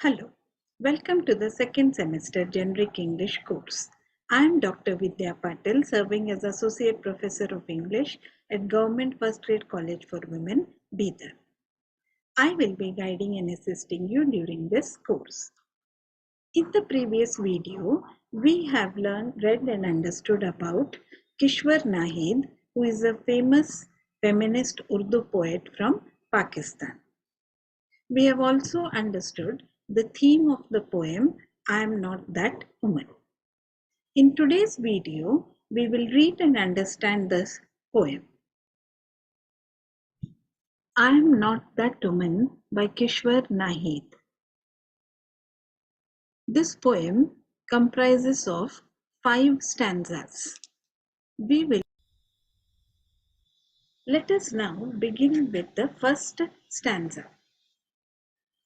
Hello, welcome to the second semester Generic English course. I am Dr. Vidya Patil, serving as Associate Professor of English at Government First Grade College for Women, Bidar. I will be guiding and assisting you during this course. In the previous video, we have read and understood about Kishwar Naheed, who is a famous feminist Urdu poet from Pakistan. We have also understood the theme of the poem, I Am Not That Woman. In today's video, we will read and understand this poem. I Am Not That Woman by Kishwar Naheed. This poem comprises of 5 stanzas. Let us now begin with the first stanza.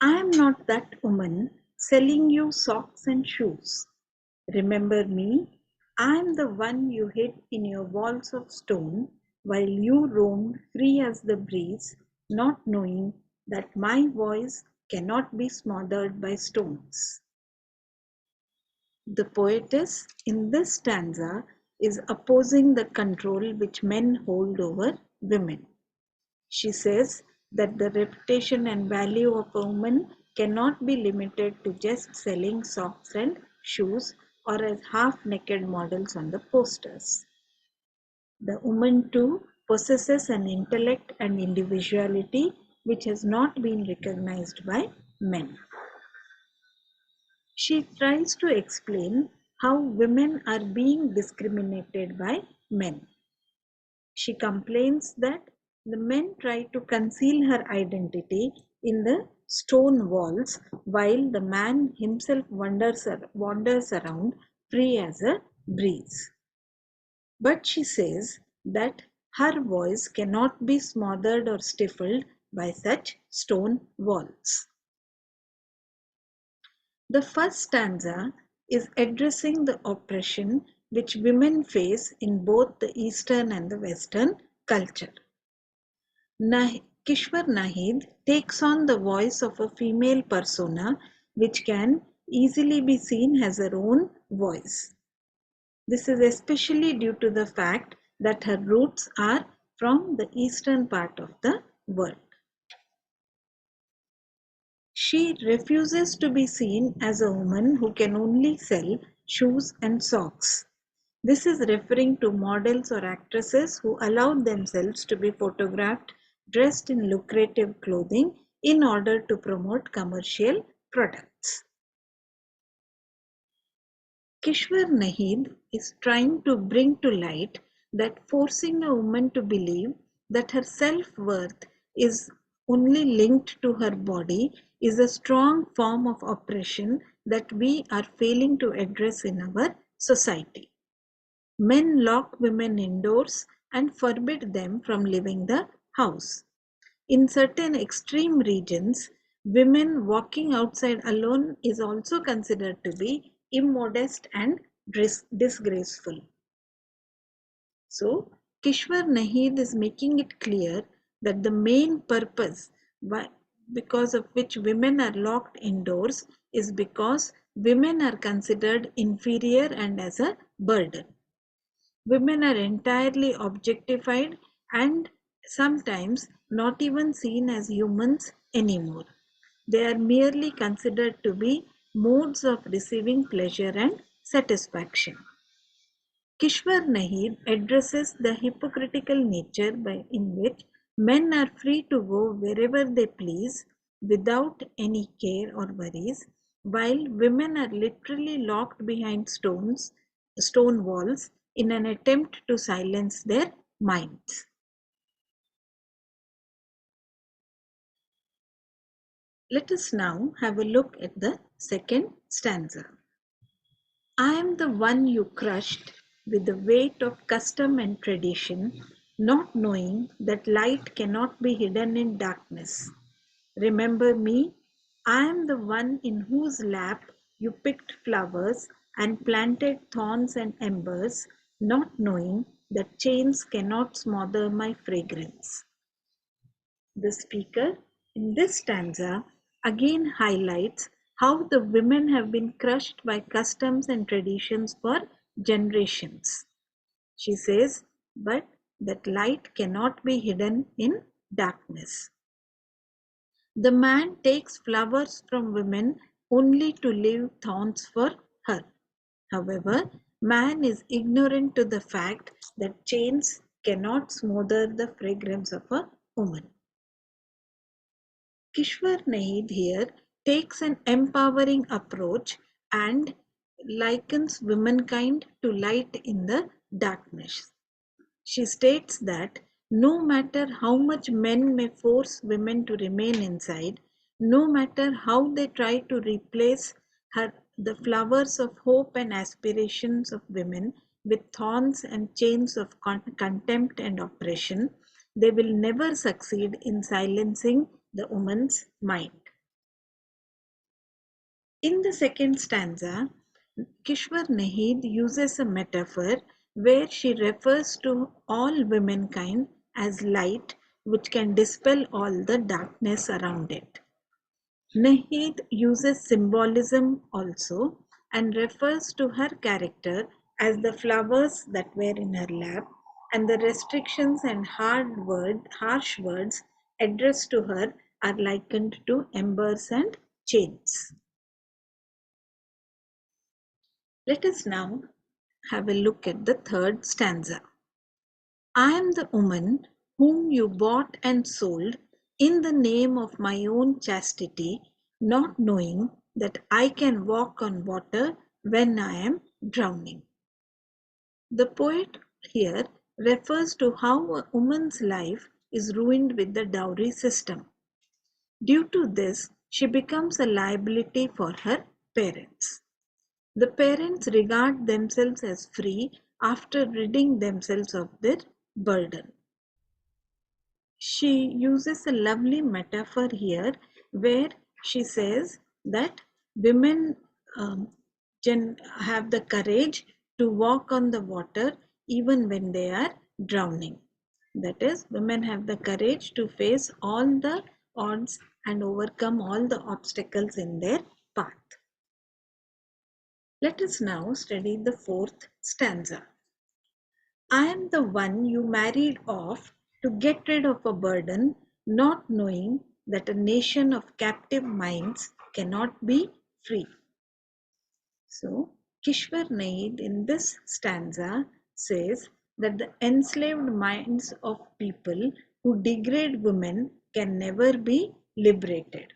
I am not that woman selling you socks and shoes. Remember me, I am the one you hid in your walls of stone while you roamed free as the breeze, not knowing that my voice cannot be smothered by stones. The poetess in this stanza is opposing the control which men hold over women. She says that the reputation and value of a woman cannot be limited to just selling socks and shoes or as half-naked models on the posters. The woman too possesses an intellect and individuality which has not been recognized by men. She tries to explain how women are being discriminated by men. She complains that the men try to conceal her identity in the stone walls while the man himself wanders around free as a breeze. But she says that her voice cannot be smothered or stifled by such stone walls. The first stanza is addressing the oppression which women face in both the Eastern and the Western culture. Kishwar Naheed takes on the voice of a female persona which can easily be seen as her own voice. This is especially due to the fact that her roots are from the eastern part of the world. She refuses to be seen as a woman who can only sell shoes and socks. This is referring to models or actresses who allow themselves to be photographed dressed in lucrative clothing in order to promote commercial products. Kishwar Naheed is trying to bring to light that forcing a woman to believe that her self-worth is only linked to her body is a strong form of oppression that we are failing to address in our society. Men lock women indoors and forbid them from leaving the house. In certain extreme regions, women walking outside alone is also considered to be immodest and disgraceful. So, Kishwar Naheed is making it clear that the main purpose because of which women are locked indoors is because women are considered inferior and as a burden. Women are entirely objectified and sometimes not even seen as humans anymore. They are merely considered to be modes of receiving pleasure and satisfaction. Kishwar Naheed addresses the hypocritical nature in which men are free to go wherever they please without any care or worries, while women are literally locked behind stone walls in an attempt to silence their minds. Let us now have a look at the second stanza. I am the one you crushed with the weight of custom and tradition, not knowing that light cannot be hidden in darkness. Remember me, I am the one in whose lap you picked flowers and planted thorns and embers, not knowing that chains cannot smother my fragrance. The speaker in this stanza again highlights how the women have been crushed by customs and traditions for generations. She says, but that light cannot be hidden in darkness. The man takes flowers from women only to leave thorns for her. However, man is ignorant to the fact that chains cannot smother the fragrance of a woman. Kishwar Naheed here takes an empowering approach and likens womankind to light in the darkness. She states that no matter how much men may force women to remain inside, no matter how they try to replace the flowers of hope and aspirations of women with thorns and chains of contempt and oppression, they will never succeed in silencing the woman's mind. In the second stanza, Kishwar Naheed uses a metaphor where she refers to all womankind as light which can dispel all the darkness around it. Naheed uses symbolism also and refers to her character as the flowers that were in her lap, and the restrictions and harsh words addressed to her are likened to embers and chains. Let us now have a look at the third stanza. I am the woman whom you bought and sold in the name of my own chastity, not knowing that I can walk on water when I am drowning. The poet here refers to how a woman's life is ruined with the dowry system. Due to this, she becomes a liability for her parents. The parents regard themselves as free after ridding themselves of their burden. She uses a lovely metaphor here where she says that women have the courage to walk on the water even when they are drowning. That is, women have the courage to face all the odds and overcome all the obstacles in their path. Let us now study the fourth stanza. I am the one you married off to get rid of a burden, not knowing that a nation of captive minds cannot be free. So, Kishwar Naid in this stanza says that the enslaved minds of people who degrade women can never be liberated.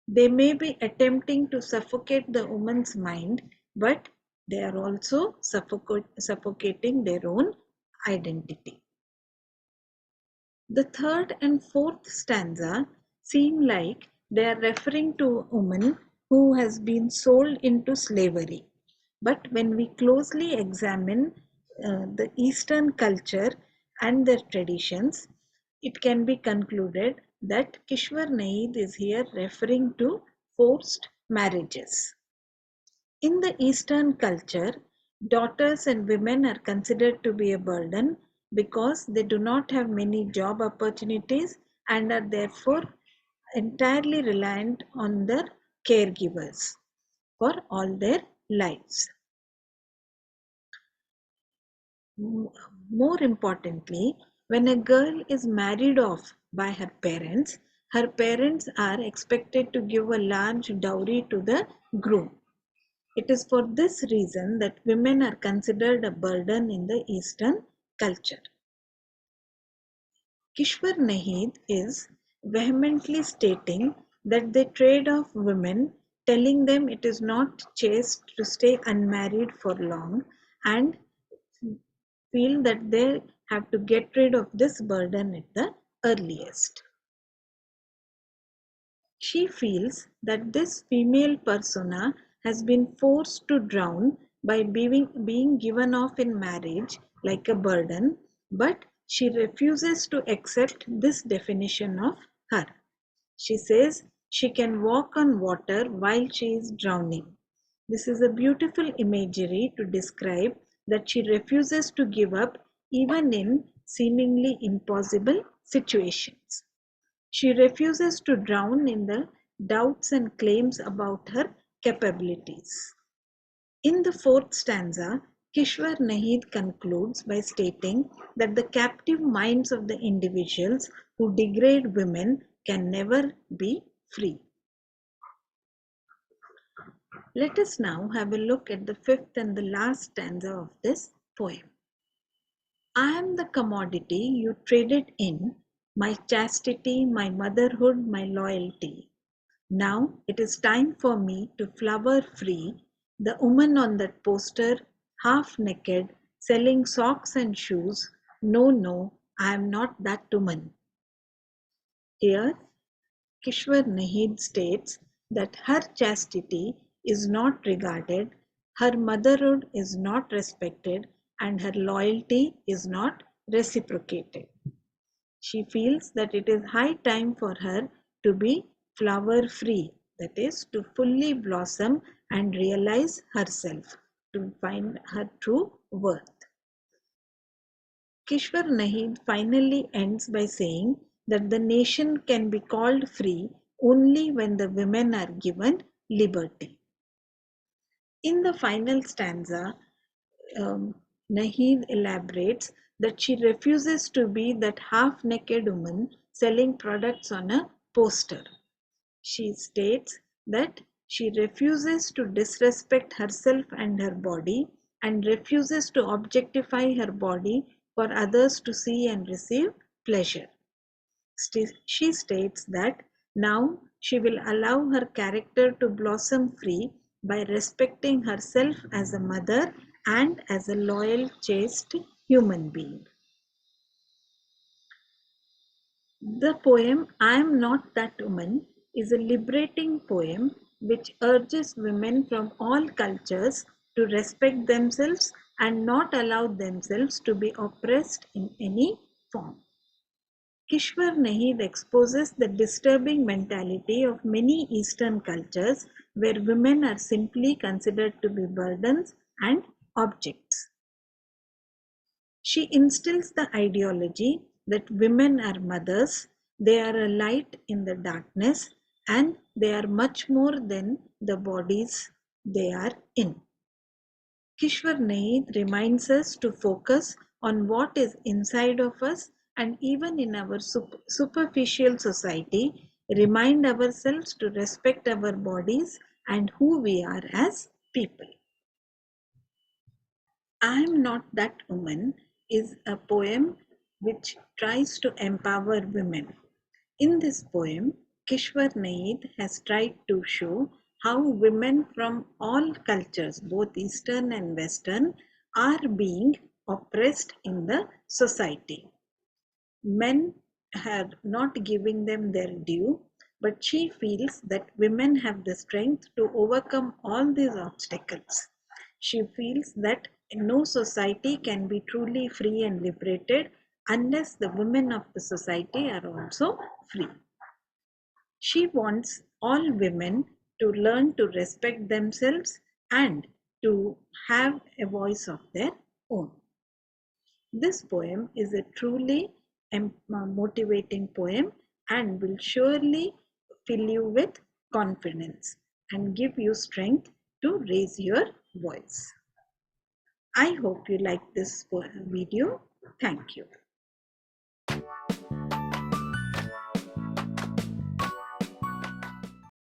They may be attempting to suffocate the woman's mind, but they are also suffocating their own identity. The third and fourth stanza seem like they are referring to a woman who has been sold into slavery. But when we closely examine the Eastern culture and their traditions, it can be concluded that Kishwar Naid is here referring to forced marriages. In the Eastern culture, daughters and women are considered to be a burden because they do not have many job opportunities and are therefore entirely reliant on their caregivers for all their lives. More importantly, when a girl is married off by her parents are expected to give a large dowry to the groom. It is for this reason that women are considered a burden in the Eastern culture. Kishwar Naheed is vehemently stating that they trade off women, telling them it is not chaste to stay unmarried for long, and feel that they have to get rid of this burden at the earliest. She feels that this female persona has been forced to drown by being given off in marriage like a burden, but she refuses to accept this definition of her. She says she can walk on water while she is drowning. This is a beautiful imagery to describe that she refuses to give up even in seemingly impossible situations. She refuses to drown in the doubts and claims about her capabilities. In the fourth stanza, Kishwar Naheed concludes by stating that the captive minds of the individuals who degrade women can never be free. Let us now have a look at the fifth and the last stanza of this poem. I am the commodity you traded in, my chastity, my motherhood, my loyalty. Now it is time for me to flower free, the woman on that poster, half naked, selling socks and shoes. No, no, I am not that woman. Here, Kishwar Naheed states that her chastity is not regarded, her motherhood is not respected, and her loyalty is not reciprocated. She feels that it is high time for her to be flower free, that is, to fully blossom and realize herself, to find her true worth. Kishwar Naheed finally ends by saying that the nation can be called free only when the women are given liberty. In the final stanza, um, Naheed elaborates that she refuses to be that half naked woman selling products on a poster. She states that she refuses to disrespect herself and her body and refuses to objectify her body for others to see and receive pleasure. She states that now she will allow her character to blossom free by respecting herself as a mother and as a loyal, chaste human being. The poem I Am Not That Woman is a liberating poem which urges women from all cultures to respect themselves and not allow themselves to be oppressed in any form. Kishwar Naheed exposes the disturbing mentality of many Eastern cultures where women are simply considered to be burdens and objects. She instills the ideology that women are mothers, they are a light in the darkness, and they are much more than the bodies they are in. Kishwar Naid reminds us to focus on what is inside of us, and even in our superficial society, remind ourselves to respect our bodies and who we are as people. I Am Not That Woman is a poem which tries to empower women. In this poem, Kishwar Naid has tried to show how women from all cultures, both Eastern and Western, are being oppressed in the society. Men are not giving them their due, but she feels that women have the strength to overcome all these obstacles. She feels that no society can be truly free and liberated unless the women of the society are also free. She wants all women to learn to respect themselves and to have a voice of their own. This poem is a truly motivating poem and will surely fill you with confidence and give you strength to raise your voice. I hope you like this video. Thank you.